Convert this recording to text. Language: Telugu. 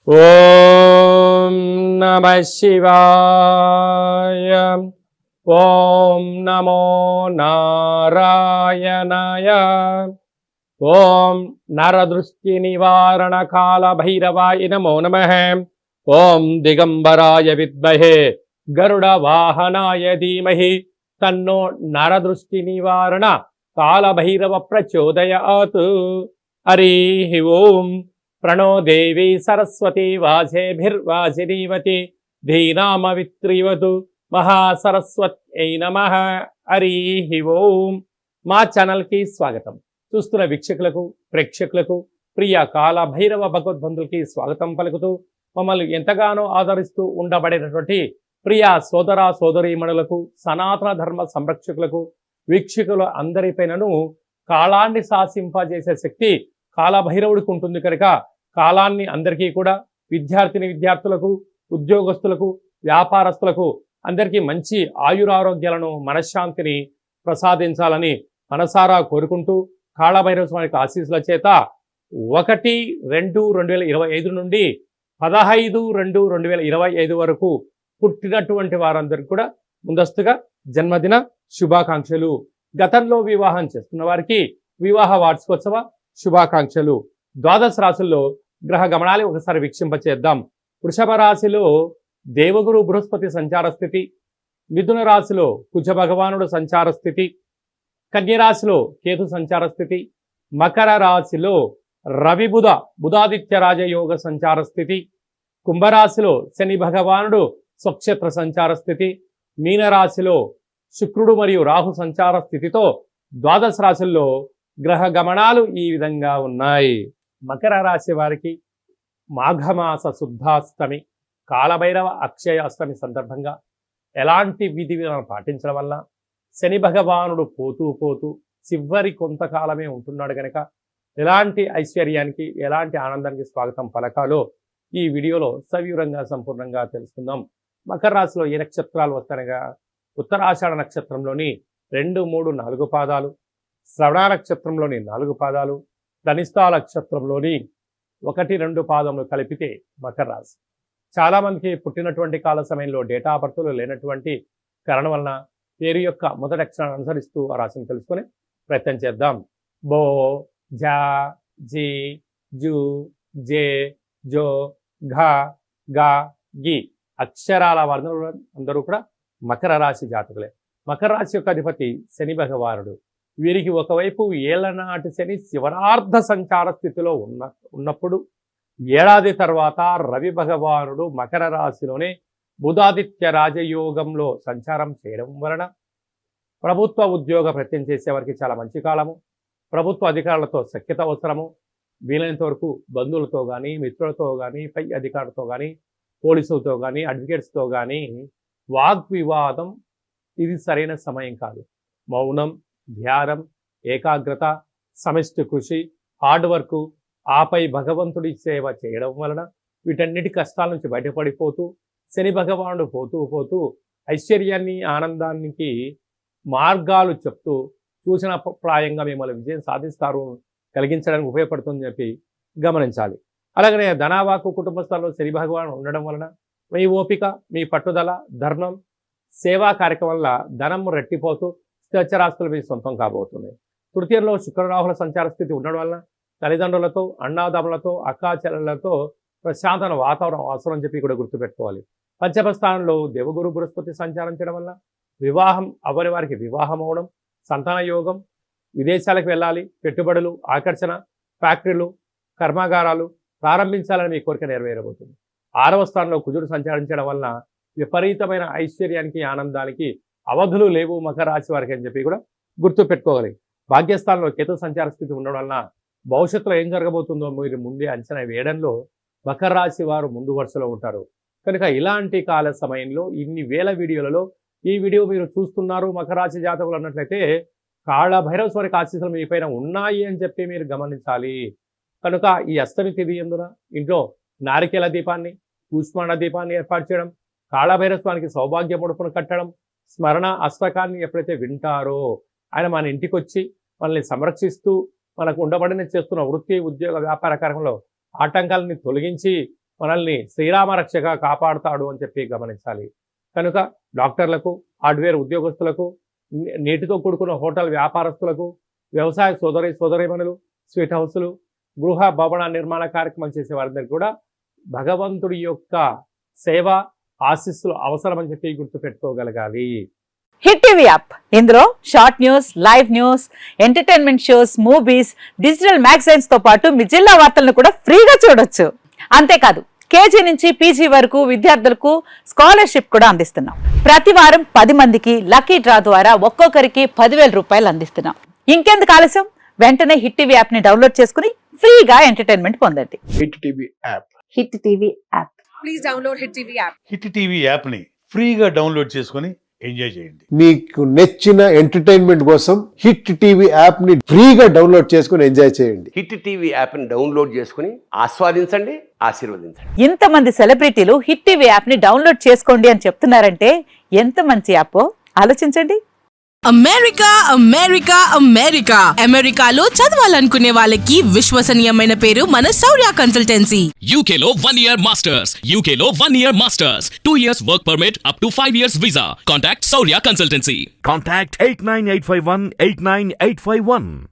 ఓం నమః శివాయ. ఓం నమో నారాయణాయ. ఓం నరదృష్టి నివారణ కాల భైరవాయ నమో నమః. ఓం దిగంబరాయ విద్మహే గరుడ వాహనాయ ధీమహి తన్నో నరదృష్టి నివారణ కాల భైరవ ప్రచోదయాత్. హరి ఓం. ప్రణో దేవి సరస్వతి వాజేభిర్వాజినీవతి ధీనామవిత్రివతు మహాసరస్వత్యై నమః. హరి ఓం. మా ఛానల్కి స్వాగతం. చూస్తున్న వీక్షకులకు ప్రేక్షకులకు ప్రియ కాల భైరవ భగవద్బంధులకి స్వాగతం పలుకుతూ మమ్మల్ని ఎంతగానో ఆదరిస్తూ ఉండబడినటువంటి ప్రియ సోదర సోదరీమణులకు సనాతన ధర్మ సంరక్షకులకు వీక్షకుల అందరిపైనను కాలాన్ని శాసింపజేసే శక్తి కాలభైరవుడికి ఉంటుంది కనుక కాలాన్ని అందరికీ కూడా విద్యార్థులకు ఉద్యోగస్తులకు వ్యాపారస్తులకు అందరికీ మంచి ఆయురారోగ్యాలను మనశ్శాంతిని ప్రసాదించాలని మనసారా కోరుకుంటూ కాళభైరవ స్వామికి ఆశీస్సుల చేత 1-2-2025 నుండి 15-2-2025 వరకు పుట్టినటువంటి వారందరికీ కూడా ముందస్తుగా జన్మదిన శుభాకాంక్షలు. గతంలో వివాహం చేస్తున్న వారికి వివాహ వార్షికోత్సవ శుభాకాంక్షలు. ద్వాదశ రాశుల్లో గ్రహ గమనాలు ఒకసారి వీక్షింపచేద్దాం. వృషభ రాశిలో దేవగురు బృహస్పతి సంచార స్థితి, మిథున రాశిలో కుజ భగవానుడు సంచార స్థితి, కన్యరాశిలో కేతు సంచార స్థితి, మకర రాశిలో రవి బుధాదిత్య రాజయోగ సంచార స్థితి, కుంభరాశిలో శని భగవానుడు స్వక్షేత్ర సంచార స్థితి, మీనరాశిలో శుక్రుడు మరియు రాహు సంచార స్థితితో ద్వాదశ రాశుల్లో గ్రహ గమనాలు ఈ విధంగా ఉన్నాయి. మకర రాశి వారికి మాఘమాస శుద్ధాష్టమి కాలభైరవ అక్షయ అష్టమి సందర్భంగా ఎలాంటి విధి విధానం పాటించడం వల్ల శని భగవానుడు పోతూ చివరి కొంతకాలమే ఉంటున్నాడు కనుక ఎలాంటి ఐశ్వర్యానికి ఎలాంటి ఆనందానికి స్వాగతం పలకాలో ఈ వీడియోలో సవివరంగా సంపూర్ణంగా తెలుసుకుందాం. మకర రాశిలో ఏ నక్షత్రాలు వస్తాయనగా ఉత్తరాషాఢ నక్షత్రంలోని 2, 3, 4 పాదాలు, శ్రవణ నక్షత్రంలోని 4 పాదాలు, ధనిష్టా నక్షత్రంలోని 1, 2 పాదములు కలిపితే మకర రాశి. చాలామందికి పుట్టినటువంటి కాల సమయంలో డేటా ఆఫ్ బర్త్లు లేనటువంటి కారణం వలన పేరు యొక్క మొదటి అక్షరాన్ని అనుసరిస్తూ ఆ రాశిని తెలుసుకుని ప్రయత్నం చేద్దాం. బో, జా, జీ, జూ, జే, జో, ఘ, గా, గి అక్షరాల వర్ణులు అందరూ కూడా మకర రాశి జాతకులే. మకర రాశి యొక్క అధిపతి శని భగవానుడు. వీరికి ఒకవైపు ఏళ్లనాటి శని శివరార్ధ సంచార స్థితిలో ఉన్నప్పుడు ఏడాది తర్వాత రవి భగవానుడు మకర రాశిలోనే బుధాదిత్య రాజయోగంలో సంచారం చేయడం వలన ప్రభుత్వ ఉద్యోగ ప్రయత్నం చేసేవారికి చాలా మంచి కాలము. ప్రభుత్వ అధికారులతో సఖ్యత అవసరము. వీలైనంత వరకు బంధువులతో కానీ మిత్రులతో కానీ పై అధికారులతో కానీ పోలీసులతో కానీ అడ్వకేట్స్తో కానీ వాగ్వివాదం ఇది సరైన సమయం కాదు. మౌనం, ధ్యానం, ఏకాగ్రత, సమిష్టి కృషి, హార్డ్ వర్క్, ఆపై భగవంతుడి సేవ చేయడం వలన వీటన్నిటి కష్టాల నుంచి బయటపడిపోతూ శని భగవానుడు పోతూ ఐశ్వర్యాన్ని ఆనందానికి మార్గాలు చెప్తూ సూచన ప్రాయంగా మిమ్మల్ని విజయం సాధిస్తారు కలిగించడానికి ఉపయోగపడుతుందని చెప్పి గమనించాలి. అలాగనే ధనావాకు కుటుంబస్థాల్లో శని భగవానుడు ఉండడం వలన మీ ఓపిక, మీ పట్టుదల, ధర్మం, సేవా కార్యక్రమం వల్ల ధనం రెట్టిపోతూ స్థిరచరాస్తులు మీ సొంతం కాబోతుంది. తృతీయంలో శుక్రరాహుల సంచార స్థితి ఉండడం వలన తల్లిదండ్రులతో, అన్నాదమ్ములతో, అక్కాచెల్లెలతో ప్రశాంతమైన వాతావరణం అవసరం అని చెప్పి కూడా గుర్తుపెట్టుకోవాలి. పంచమ స్థానంలో దేవగురు బృహస్పతి సంచారించడం వల్ల వివాహం అవ్వని వారికి వివాహం అవడం, సంతాన యోగం, విదేశాలకు వెళ్ళాలి, పెట్టుబడులు, ఆకర్షణ, ఫ్యాక్టరీలు, కర్మాగారాలు ప్రారంభించాలని మీ కోరిక నెరవేరబోతుంది. 6వ స్థానంలో కుజుడు సంచరించడం వలన విపరీతమైన ఐశ్వర్యానికి ఆనందానికి అవధులు లేవు మకర రాశి వారికి అని చెప్పి కూడా గుర్తుపెట్టుకోగలి. భాగ్యస్థానంలో కేతు సంచార స్థితి ఉండడం వలన భవిష్యత్తులో ఏం జరగబోతుందో మీరు ముందే అంచనా వేయడంలో మకర రాశి వారు ముందు వరుసలో ఉంటారు. కనుక ఇలాంటి కాల సమయంలో ఇన్ని వేల వీడియోలలో ఈ వీడియో మీరు చూస్తున్నారు మకర రాశి జాతకులు అన్నట్లయితే కాళభైరవ స్వామికి ఆశీస్సులు మీ పైన ఉన్నాయి అని చెప్పి మీరు గమనించాలి. కనుక ఈ అష్టమి తిథి ఎందున ఇంట్లో నారికేల దీపాన్ని, కూష్మాండ దీపాన్ని ఏర్పాటు చేయడం, కాళభైరవ స్వామికి సౌభాగ్య ముడుపును కట్టడం, స్మరణ అష్టకాన్ని ఎప్పుడైతే వింటారో ఆయన మన ఇంటికి వచ్చి మనల్ని సంరక్షిస్తూ మనకు ఉండబడిన చేస్తున్న వృత్తి, ఉద్యోగ, వ్యాపార కార్యంలో ఆటంకాలని తొలగించి మనల్ని శ్రీరామ రక్షగా కాపాడుతాడు అని చెప్పి గమనించాలి. కనుక డాక్టర్లకు, హార్డ్వేర్ ఉద్యోగస్తులకు, నీటితో కూడుకున్న హోటల్ వ్యాపారస్తులకు, వ్యవసాయ సోదరీమణులు, స్వీట్ హౌస్లు, గృహ భవన నిర్మాణ కార్యక్రమం చేసే వారందరికీ కూడా భగవంతుడి యొక్క సేవ ఆశీస్సులు అవసరమని చెప్పి గుర్తుపెట్టుకోగలగాలి. హిట్ టీవీ యాప్, ఇందులో short news, live news, entertainment shows, movies, digital magazines తో పాటు మీ జిల్లా వార్తలను కూడా ఫ్రీగా చూడొచ్చు. అంతేకాదు కేజీ నుంచి పీజీ వరకు విద్యార్థులకు స్కాలర్షిప్ కూడా అందిస్తున్నాం. ప్రతి వారం 10 మందికి లక్కీ డ్రా ద్వారా ఒక్కొక్కరికి 10,000 రూపాయలు అందిస్తున్నాం. ఇంకెందుకు ఆలస్యం, వెంటనే హిట్ టీవీ యాప్ ని డౌన్లోడ్ చేసుకుని ఫ్రీగా ఎంటర్టైన్మెంట్ పొందండి. Hit TV app. Hit TV app. Please download hit TV app. Hit TV యాప్ని ఫ్రీగా డౌన్లోడ్ చేసుకొని ఎంజాయ్ చేయండి. మీకు నచ్చిన ఎంటర్టైన్మెంట్ కోసం హిట్ టీవీ యాప్ ని ఫ్రీగా డౌన్లోడ్ చేసుకుని ఎంజాయ్ చేయండి. హిట్ టీవీ యాప్ని డౌన్లోడ్ చేసుకుని ఆస్వాదించండి, ఆశీర్వదించండి. ఇంతమంది సెలబ్రిటీలు హిట్ టీవీ యాప్ ని డౌన్లోడ్ చేసుకోండి అని చెప్తున్నారంటే ఎంత మంచి యాప్ ఆలోచించండి. అమెరికా అమెరికా అమెరికా అమెరికాలో చదవాలనుకునే వాళ్ళకి విశ్వసనీయమైన పేరు మన శౌర్య కన్సల్టెన్సీ. UK లో 1 year masters. UK లో 1 year masters. 2 years work permit up to 5 years visa. Contact Saurya Consultancy. Contact 89851 89851.